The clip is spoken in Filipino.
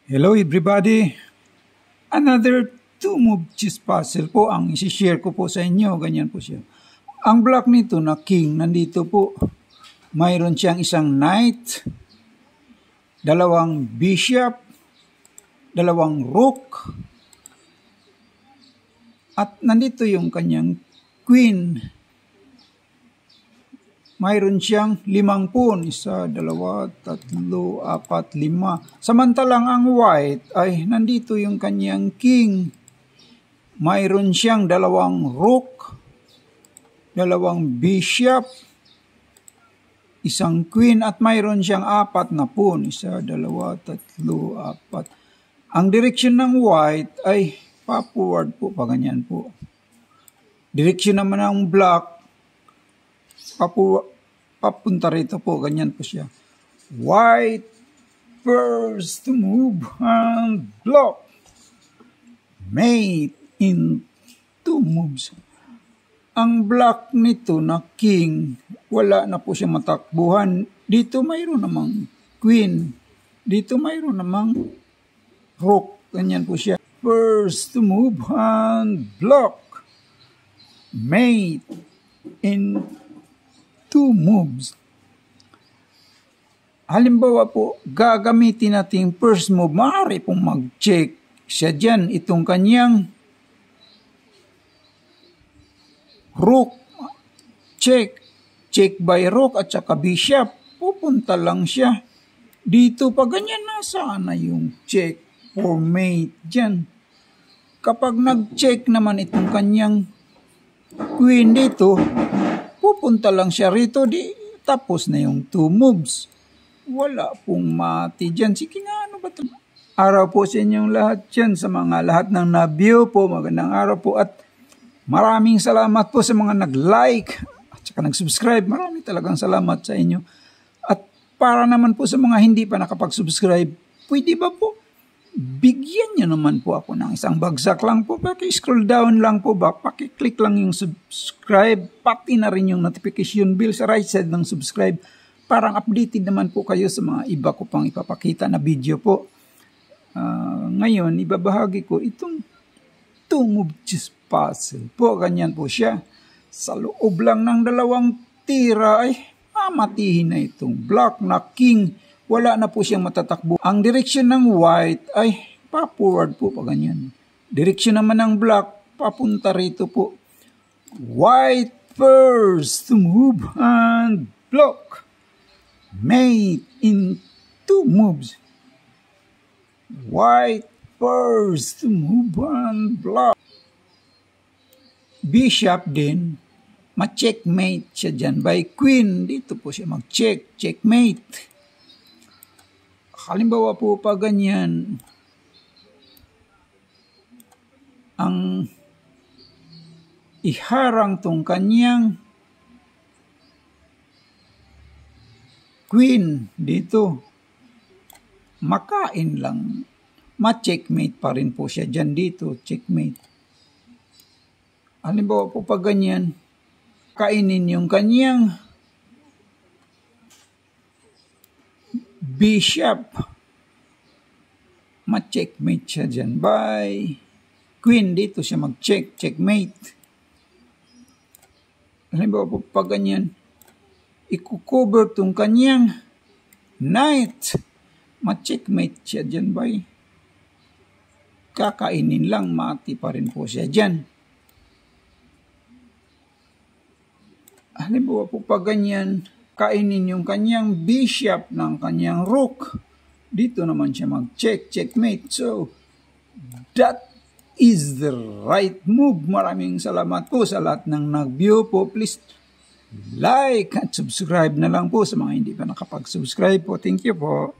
Hello everybody! Another two-move chess puzzle po ang isi-share ko po sa inyo. Ganyan po siya. Ang block nito na king, nandito po. Mayroon siyang isang knight, dalawang bishop, dalawang rook, at nandito yung kanyang queen. Mayroon siyang 5 pawn. 1, 2, 3, 4, 5. Samantalang ang white ay nandito yung kanyang king. Mayroon siyang 2 rook, 2 bishop, 1 queen, at mayroon siyang 4 na pawn. 1, 2, 3, 4. Ang direksyon ng white ay pa-forward po, paganyan po. Direksyon naman ng black, papunta rito po, ganyan po siya. White first to move and block. Mate in 2 moves. Ang block nito na king, wala na po siya matakbuhan. Dito mayroon namang queen. Dito mayroon namang rook. Ganyan po siya. First to move and block. Mate in 2 moves. Halimbawa po, gagamitin natin first move. Maaari pong mag-check siya dyan. Itong kanyang rook. Check. Check by rook at saka bishop. Pupunta lang siya. Dito pa ganyan na sana yung check for mate dyan. Kapag nag-check naman itong kanyang queen dito, pupunta lang siya rito, tapos na yung 2 moves. Wala pong mati dyan. Sige nga, ano ba ito? Araw po sa inyong lahat dyan, sa mga lahat ng na-view po. Magandang araw po at maraming salamat po sa mga nag-like at saka nag-subscribe. Maraming talagang salamat sa inyo. At para naman po sa mga hindi pa nakapag-subscribe, pwede ba po? Bigyan nyo naman po ako ng isang bagsak lang po. Paki-scroll down lang po ba? Paki-click lang yung subscribe. Pati na rin yung notification bell sa right side ng subscribe. Parang updated naman po kayo sa mga iba ko pang ipapakita na video po. Ngayon, ibabahagi ko itong 2-move chess puzzle po. Ganyan po siya. Sa loob lang ng 2 tira ay mamatihin na itong block na king. Wala na po siyang matatakbo. Ang direksyon ng white ay pa-forward po pa ganyan. Direksyon naman ng black, papunta rito po. White first to move and block. Mate in 2 moves. White first to move and block. Bishop din, ma-checkmate siya dyan by queen. Dito po siya mag-check, checkmate. Halimbawa po pa ganyan, ang iharang tong kanyang queen dito, makain lang, ma-checkmate pa rin po siya dyan dito, checkmate. Halimbawa po pa ganyan, kainin yung kanyang bishop, ma-checkmate siya dyan by queen. Dito siya mag-check, checkmate. Halimbawa po pa ganyan, i-cover tong kanyang knight, ma-checkmate siya dyan by kakainin lang, mati pa rin po siya dyan. Halimbawa po pa ganyan, kainin yung kanyang bishop ng kanyang rook. Dito naman siya mag-check, checkmate. So, that is the right move. Maraming salamat po sa lahat ng nag-view po. Please like at subscribe na lang po sa mga hindi pa nakapag-subscribe po. Thank you po.